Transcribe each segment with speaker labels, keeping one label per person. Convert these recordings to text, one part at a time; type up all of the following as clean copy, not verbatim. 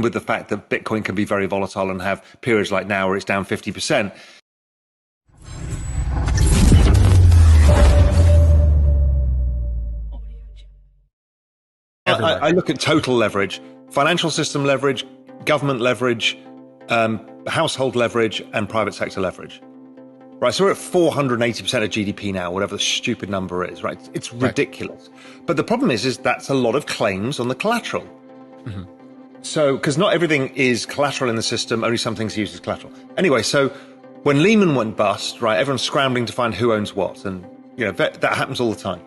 Speaker 1: with the fact that Bitcoin can be very volatile and have periods like now where it's down 50%. I look at total leverage, financial system leverage, government leverage, household leverage, and private sector leverage. Right, so we're at 480% of GDP now, whatever the stupid number is, right? It's ridiculous. Right. But the problem is that's a lot of claims on the collateral. Mm-hmm. So, because not everything is collateral in the system, only some things are used as collateral. Anyway, so when Lehman went bust, right, everyone's scrambling to find who owns what, and that happens all the time.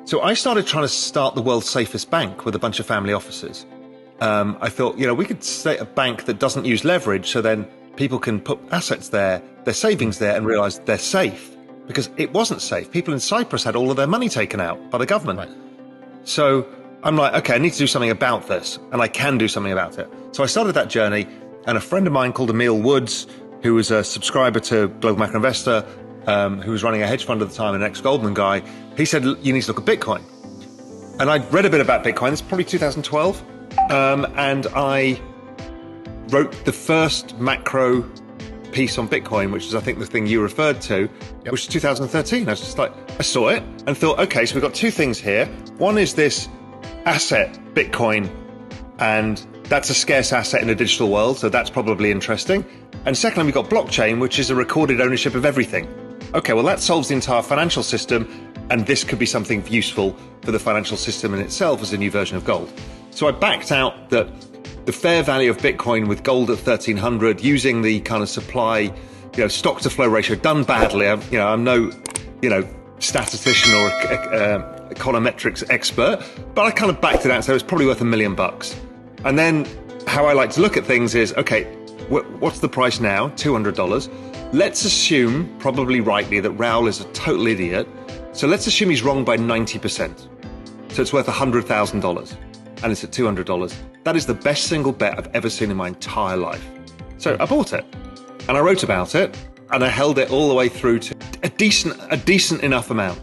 Speaker 1: So I started trying to start the world's safest bank with a bunch of family offices. I thought, we could start a bank that doesn't use leverage, so then people can put assets there, their savings there, and realize they're safe, because it wasn't safe. People in Cyprus had all of their money taken out by the government. Right. So I'm like, okay, I need to do something about this, and I can do something about it. So I started that journey, and a friend of mine called Emil Woods, who was a subscriber to Global Macro Investor, who was running a hedge fund at the time, an ex-Goldman guy, he said, you need to look at Bitcoin. And I read a bit about Bitcoin. It's probably 2012. And I wrote the first macro piece on Bitcoin, which is, I think, the thing you referred to, which is 2013. I was just like, I saw it and thought, okay, so we've got two things here. One is this asset, Bitcoin, and that's a scarce asset in a digital world, so that's probably interesting. And secondly, we've got blockchain, which is a recorded ownership of everything. Okay, well, that solves the entire financial system, and this could be something useful for the financial system in itself as a new version of gold. So I backed out that the fair value of Bitcoin with gold at 1,300, using the kind of supply, stock to flow ratio, done badly. I'm no, statistician or econometrics expert, but I kind of backed it out, so it's probably worth $1 million. And then how I like to look at things is, okay, what's the price now? $200. Let's assume, probably rightly, that Raoul is a total idiot. So let's assume he's wrong by 90%. So it's worth $100,000. And it's at $200. That is the best single bet I've ever seen in my entire life. So I bought it, and I wrote about it, and I held it all the way through to a decent enough amount.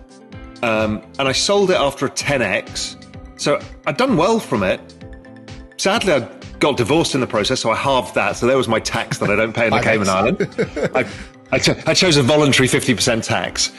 Speaker 1: And I sold it after a 10x. So I'd done well from it. Sadly, I got divorced in the process, so I halved that. So there was my tax that I don't pay in the Cayman Island. I chose a voluntary 50% tax.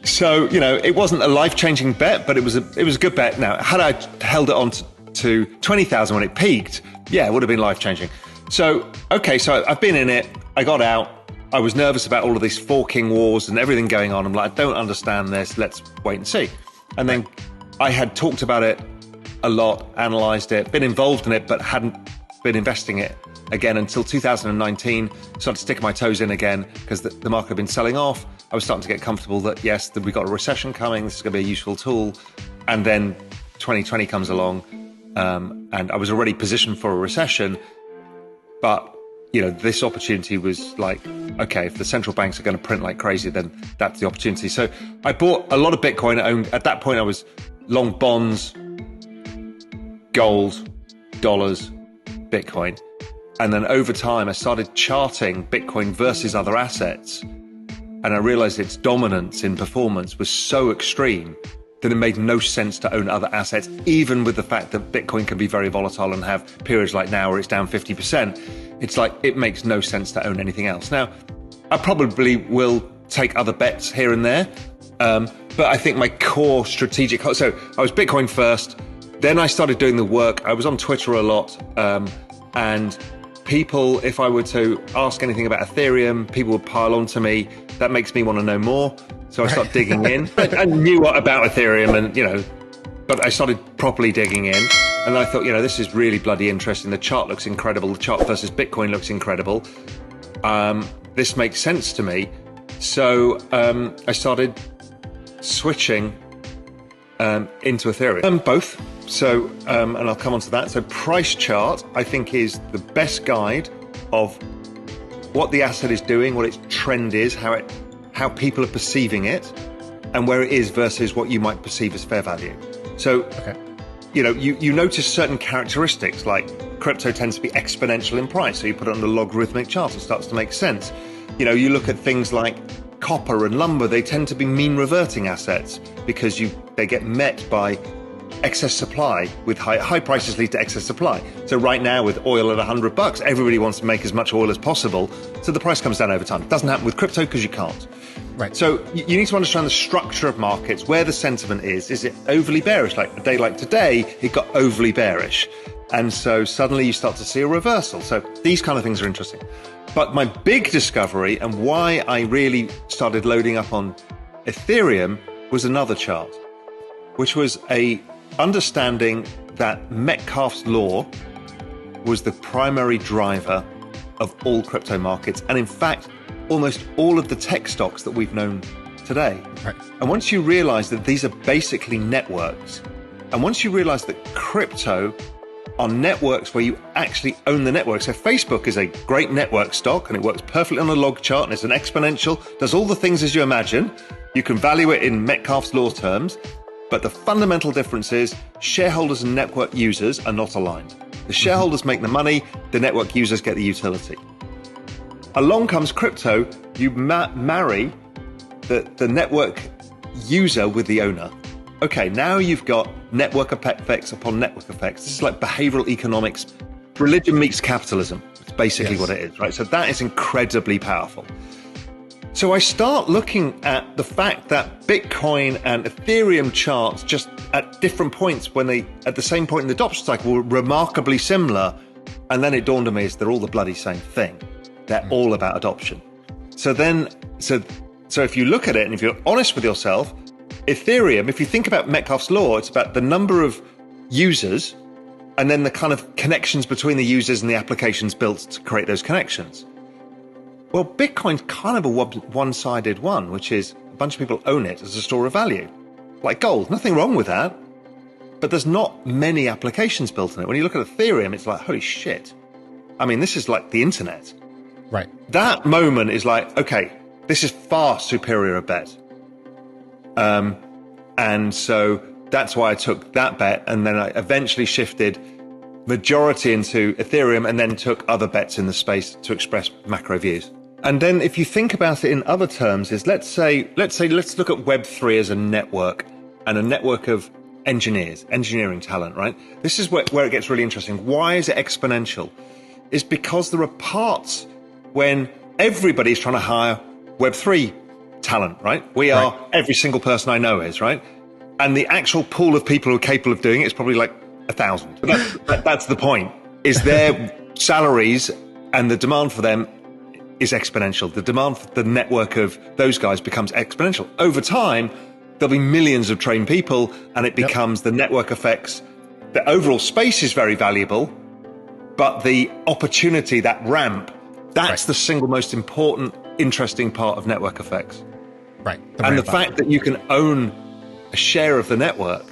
Speaker 1: So, it wasn't a life-changing bet, but it was a good bet. Now, had I held it on to 20,000 when it peaked, it would have been life-changing. So, okay, so I've been in it. I got out. I was nervous about all of these forking wars and everything going on. I'm like, I don't understand this. Let's wait and see. And then I had talked about it a lot, analyzed it, been involved in it, but hadn't been investing it again until 2019. Started sticking my toes in again because the market had been selling off. I was starting to get comfortable that, yes, that we got a recession coming. This is going to be a useful tool. And then 2020 comes along, and I was already positioned for a recession. But, this opportunity was like, okay, if the central banks are going to print like crazy, then that's the opportunity. So I bought a lot of Bitcoin. At that point, I was long bonds, gold, dollars, Bitcoin. And then over time, I started charting Bitcoin versus other assets. And I realized its dominance in performance was so extreme that it made no sense to own other assets, even with the fact that Bitcoin can be very volatile and have periods like now where it's down 50%. It's like, it makes no sense to own anything else. Now, I probably will take other bets here and there. But I think my core strategic, so I was Bitcoin first, then I started doing the work. I was on Twitter a lot, and people, if I were to ask anything about Ethereum, people would pile on to me. That makes me want to know more. So I started digging in. I knew about Ethereum and, but I started properly digging in. And I thought, this is really bloody interesting. The chart looks incredible. The chart versus Bitcoin looks incredible. This makes sense to me. So I started switching into Ethereum. Both. So, and I'll come on to that. So price chart, I think, is the best guide of what the asset is doing, what its trend is, how people are perceiving it, and where it is versus what you might perceive as fair value. So, you notice certain characteristics, like crypto tends to be exponential in price. So you put it on the logarithmic chart, it starts to make sense. You look at things like copper and lumber, they tend to be mean reverting assets because they get met by excess supply. With high prices lead to excess supply. So right now with oil at $100, everybody wants to make as much oil as possible. So the price comes down over time. It doesn't happen with crypto because you can't.
Speaker 2: Right.
Speaker 1: So you need to understand the structure of markets, where the sentiment is. Is it overly bearish? Like a day like today, it got overly bearish. And so suddenly you start to see a reversal. So these kind of things are interesting. But my big discovery and why I really started loading up on Ethereum was another chart, which was a understanding that Metcalfe's law was the primary driver of all crypto markets. And in fact, almost all of the tech stocks that we've known today.
Speaker 2: Right.
Speaker 1: And once you realize that these are basically networks, and once you realize that crypto are networks where you actually own the network. So Facebook is a great network stock and it works perfectly on a log chart and it's an exponential, does all the things as you imagine. You can value it in Metcalfe's law terms, but the fundamental difference is shareholders and network users are not aligned. The shareholders make the money, the network users get the utility. Along comes crypto, you marry the network user with the owner. Okay, now you've got network effects upon network effects. This is like behavioral economics. Religion meets capitalism. It's basically what it is, right? So that is incredibly powerful. So I start looking at the fact that Bitcoin and Ethereum charts just at different points when they, at the same point in the adoption cycle, were remarkably similar. And then it dawned on me is they're all the bloody same thing. They're all about adoption. So if you look at it and if you're honest with yourself, Ethereum, if you think about Metcalfe's law, it's about the number of users and then the kind of connections between the users and the applications built to create those connections. Well, Bitcoin's kind of a one-sided one, which is a bunch of people own it as a store of value, like gold. Nothing wrong with that, but there's not many applications built on it. When you look at Ethereum, it's like, holy shit. I mean, this is like the internet.
Speaker 2: Right.
Speaker 1: That moment is like, okay, this is far superior a bet. And so that's why I took that bet. And then I eventually shifted majority into Ethereum and then took other bets in the space to express macro views. And then if you think about it in other terms is let's look at Web3 as a network and a network of engineering talent, right? This is where it gets really interesting. Why is it exponential? It's because there are parts when everybody's trying to hire Web3 talent, right? Every single person I know is, right? And the actual pool of people who are capable of doing it is probably like 1,000. That's the point, is their salaries and the demand for them is exponential. The demand for the network of those guys becomes exponential. Over time, there'll be millions of trained people and it becomes the network effects. The overall space is very valuable, but the opportunity, that ramp, that's the single most important, interesting part of network effects.
Speaker 2: Right.
Speaker 1: And the fact that you can own a share of the network.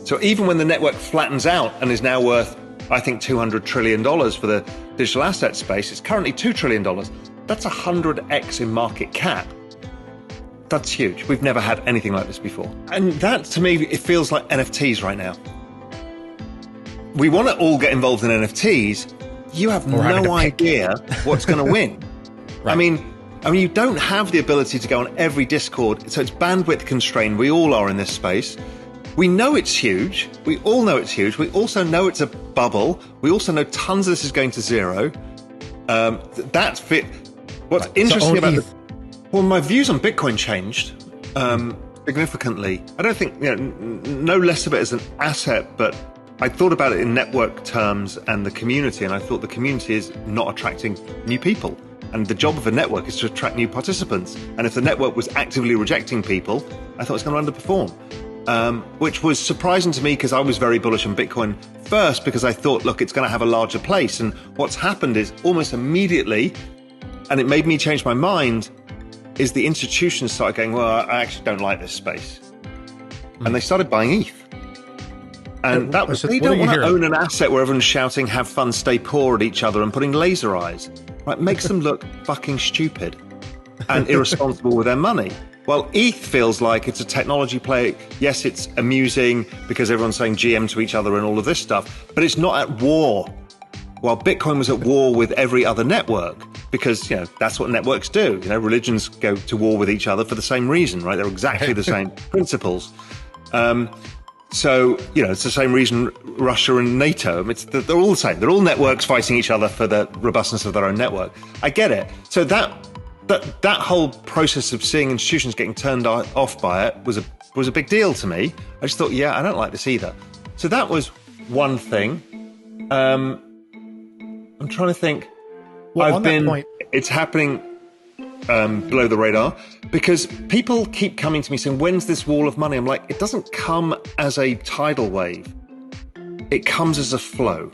Speaker 1: So even when the network flattens out and is now worth, I think, $200 trillion for the digital asset space, it's currently $2 trillion. That's 100x in market cap. That's huge. We've never had anything like this before. And that, to me, it feels like NFTs right now. We want to all get involved in NFTs. You have no idea what's going to win. Right. I mean, you don't have the ability to go on every Discord, so it's bandwidth constrained. We all are in this space. We know it's huge. We all know it's huge. We also know it's a bubble. We also know tons of this is going to zero. That's fit. What's interesting about well, my views on Bitcoin changed significantly. I don't think, no less of it as an asset, but I thought about it in network terms and the community, and I thought the community is not attracting new people. And the job of a network is to attract new participants. And if the network was actively rejecting people, I thought it was going to underperform, which was surprising to me because I was very bullish on Bitcoin first because I thought, look, it's going to have a larger place. And what's happened is almost immediately, and it made me change my mind, is the institutions started going, well, I actually don't like this space. And they started buying ETH. And that was, they don't want to own an asset where everyone's shouting, have fun, stay poor at each other and putting laser eyes. Right, makes them look fucking stupid and irresponsible with their money. Well, ETH feels like it's a technology play. Yes, it's amusing because everyone's saying GM to each other and all of this stuff, but it's not at war. While Bitcoin was at war with every other network because, that's what networks do. Religions go to war with each other for the same reason, right? They're exactly the same principles. So, it's the same reason Russia and NATO, they're all the same. They're all networks fighting each other for the robustness of their own network. I get it. So that whole process of seeing institutions getting turned off by it was a big deal to me. I just thought, I don't like this either. So that was one thing. I'm trying to think.
Speaker 2: Well,
Speaker 1: it's happening below the radar because people keep coming to me saying, when's this wall of money? I'm like, it doesn't come as a tidal wave. It comes as a flow,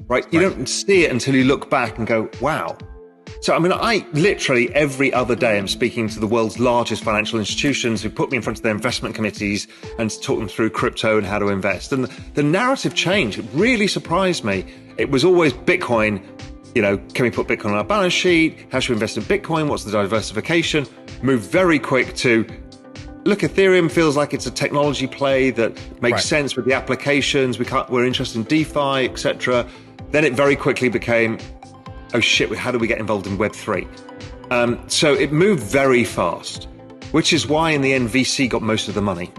Speaker 1: right? You don't see it until you look back and go, wow. So, I literally every other day am speaking to the world's largest financial institutions who put me in front of their investment committees and talk them through crypto and how to invest. And the narrative changed. It really surprised me. It was always Bitcoin. Can we put Bitcoin on our balance sheet? How should we invest in Bitcoin? What's the diversification? Moved very quick to, look, Ethereum feels like it's a technology play that makes sense with the applications. We're interested in DeFi, etc. Then it very quickly became, oh shit, how do we get involved in Web3? So it moved very fast, which is why in the end VC got most of the money.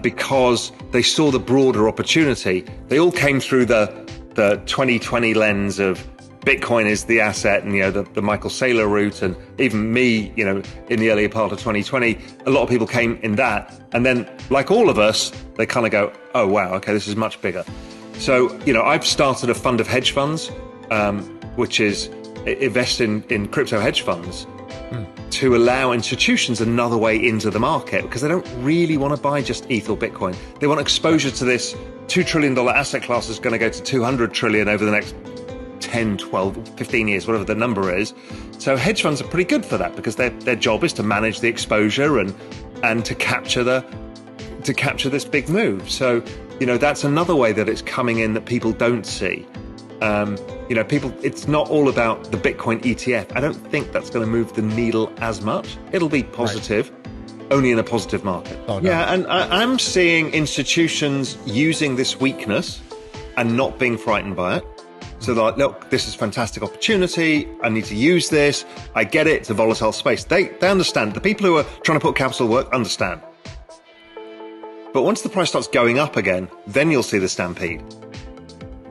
Speaker 1: Because they saw the broader opportunity. They all came through the 2020 lens of Bitcoin is the asset and, the Michael Saylor route. And even me, in the earlier part of 2020, a lot of people came in that. And then like all of us, they kind of go, oh, wow, okay, this is much bigger. So, I've started a fund of hedge funds, which is invest in crypto hedge funds to allow institutions another way into the market because they don't really want to buy just ETH or Bitcoin. They want exposure to this $2 trillion asset class is going to go to 200 trillion over the next 10, 12, 15 years, whatever the number is. So hedge funds are pretty good for that because their job is to manage the exposure and to capture this big move. So, that's another way that it's coming in that people don't see. It's not all about the Bitcoin ETF. I don't think that's going to move the needle as much. It'll be positive, only in a positive market.
Speaker 2: Oh, no.
Speaker 1: Yeah, and I'm seeing institutions using this weakness and not being frightened by it. So they're like, look, this is a fantastic opportunity. I need to use this. I get it. It's a volatile space. They understand. The people who are trying to put capital to work understand. But once the price starts going up again, then you'll see the stampede.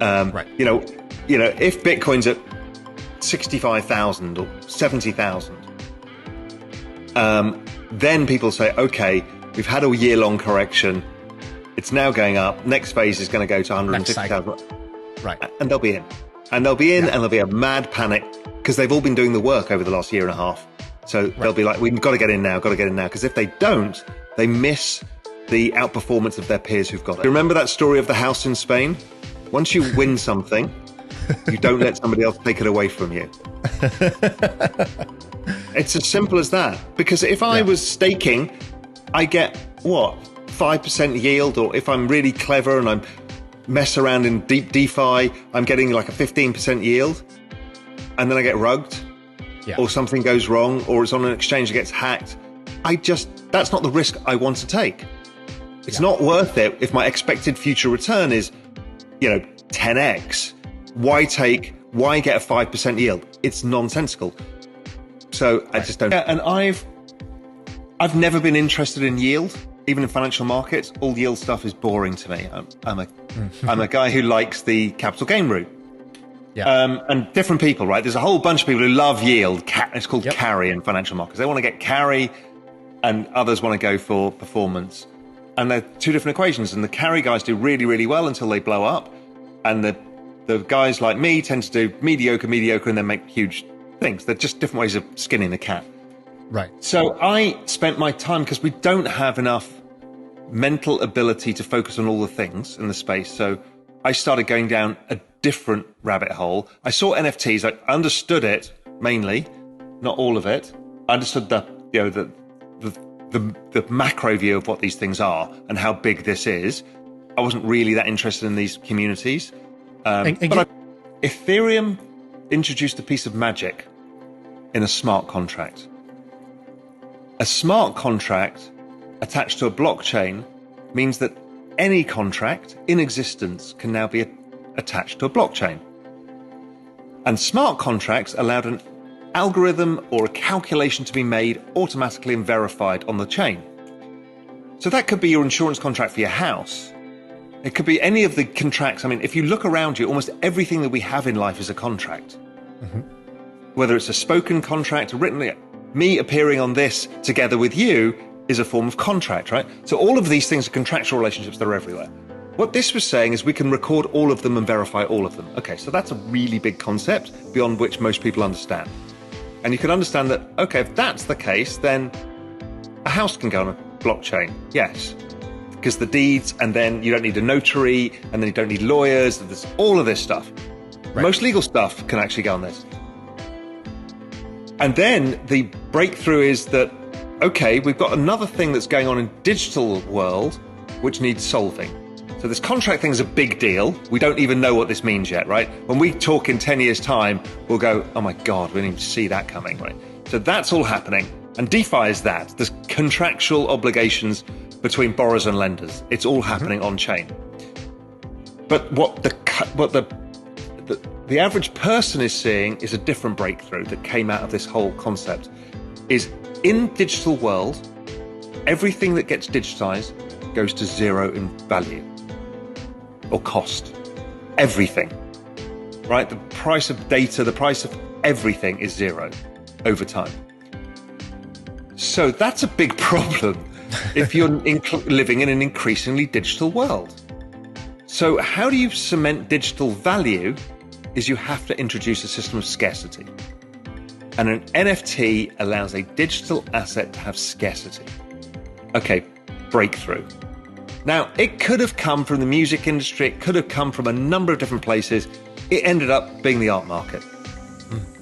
Speaker 1: If Bitcoin's at 65,000 or 70,000, then people say, okay, we've had a year-long correction. It's now going up. Next phase is going to go to 150,000.
Speaker 2: Right.
Speaker 1: And they'll be in. And there'll be a mad panic because they've all been doing the work over the last year and a half. So they'll be like, we've got to get in now, Because if they don't, they miss the outperformance of their peers who've got it. Remember that story of the house in Spain? Once you win something, you don't let somebody else take it away from you. It's as simple as that. Because if I was staking, I get, 5% yield? Or if I'm really clever and I'm mess around in deep DeFi, I'm getting like a 15% yield. And then I get rugged. Or something goes wrong. Or it's on an exchange that gets hacked. That's not the risk I want to take. It's not worth it if my expected future return is 10x. Why get a 5% yield? It's nonsensical. So I just don't. And I've never been interested in yield, even in financial markets. All yield stuff is boring to me. I'm a guy who likes the capital gain route. And different people, right? There's a whole bunch of people who love yield. It's called carry in financial markets. They want to get carry, and others want to go for performance. And they're two different equations. And the carry guys do really, really well until they blow up. And the guys like me tend to do mediocre, and then make huge things. They're just different ways of skinning the cat.
Speaker 2: Right.
Speaker 1: So I spent my time, because we don't have enough mental ability to focus on all the things in the space. So I started going down a different rabbit hole. I saw NFTs. I understood it mainly, not all of it. I understood the macro view of what these things are and how big this is. I wasn't really that interested in these communities. Ethereum introduced a piece of magic in a smart contract. A smart contract attached to a blockchain means that any contract in existence can now be attached to a blockchain. And smart contracts allowed an algorithm or a calculation to be made automatically and verified on the chain. So that could be your insurance contract for your house. It could be any of the contracts. I mean, if you look around you, almost everything that we have in life is a contract. Mm-hmm. Whether it's a spoken contract, a written, me appearing on this together with you is a form of contract, right? So all of these things are contractual relationships that are everywhere. What this was saying is we can record all of them and verify all of them. Okay, so that's a really big concept beyond which most people understand. And you can understand that, okay, if that's the case, then a house can go on a blockchain, yes. Because the deeds, and then you don't need a notary, and then you don't need lawyers, and there's all of this stuff. Right. Most legal stuff can actually go on this. And then the breakthrough is that, okay, we've got another thing that's going on in digital world, which needs solving. So this contract thing is a big deal. We don't even know what this means yet, right? When we talk in 10 years' time, we'll go, oh my God, we didn't even see that coming, right? So that's all happening. And DeFi is that. There's contractual obligations between borrowers and lenders. It's all happening on chain. But what the average person is seeing is a different breakthrough that came out of this whole concept. Is in digital world, everything that gets digitized goes to zero in value or cost. Everything, right? The price of data, the price of everything is zero over time. So that's a big problem if you're living in an increasingly digital world. So how do you cement digital value is you have to introduce a system of scarcity. And an NFT allows a digital asset to have scarcity. Okay, breakthrough. Now, it could have come from the music industry. It could have come from a number of different places. It ended up being the art market.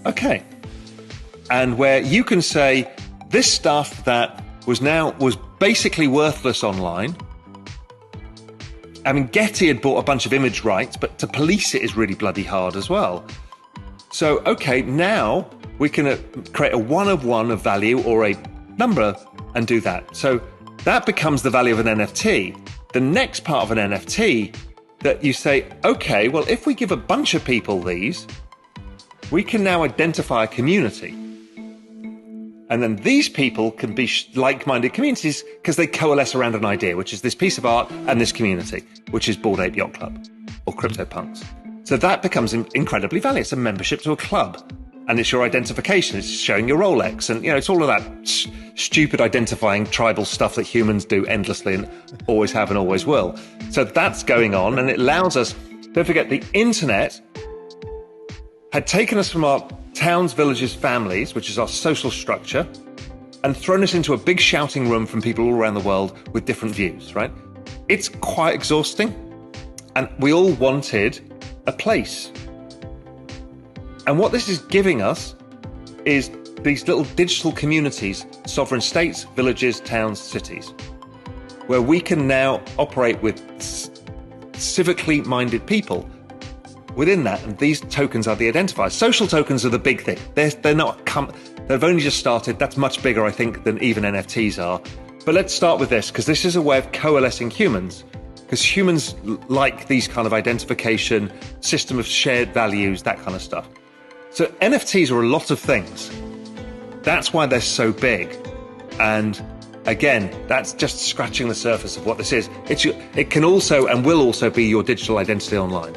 Speaker 1: Okay. And where you can say, this stuff that was basically worthless online. I mean, Getty had bought a bunch of image rights, but to police it is really bloody hard as well. So, okay, now we can create a one of one of value or a number and do that. So that becomes the value of an NFT. The next part of an NFT that you say, okay, well, if we give a bunch of people these, we can now identify a community. And then these people can be like-minded communities because they coalesce around an idea, which is this piece of art and this community, which is Bored Ape Yacht Club or CryptoPunks. So that becomes incredibly valuable. It's a membership to a club and it's your identification. It's showing your Rolex and, it's all of that stupid identifying tribal stuff that humans do endlessly and always have and always will. So that's going on and it allows us, don't forget, the internet had taken us from our towns, villages, families, which is our social structure, and thrown us into a big shouting room from people all around the world with different views, right? It's quite exhausting. And we all wanted a place. And what this is giving us is these little digital communities, sovereign states, villages, towns, cities, where we can now operate with civically minded people within that, and these tokens are the identifiers. Social tokens are the big thing. They're not they've only just started. That's much bigger, I think, than even NFTs are. But let's start with this, because this is a way of coalescing humans, because humans like these kind of identification, system of shared values, that kind of stuff. So NFTs are a lot of things. That's why they're so big. And again, that's just scratching the surface of what this is. It can also and will also be your digital identity online.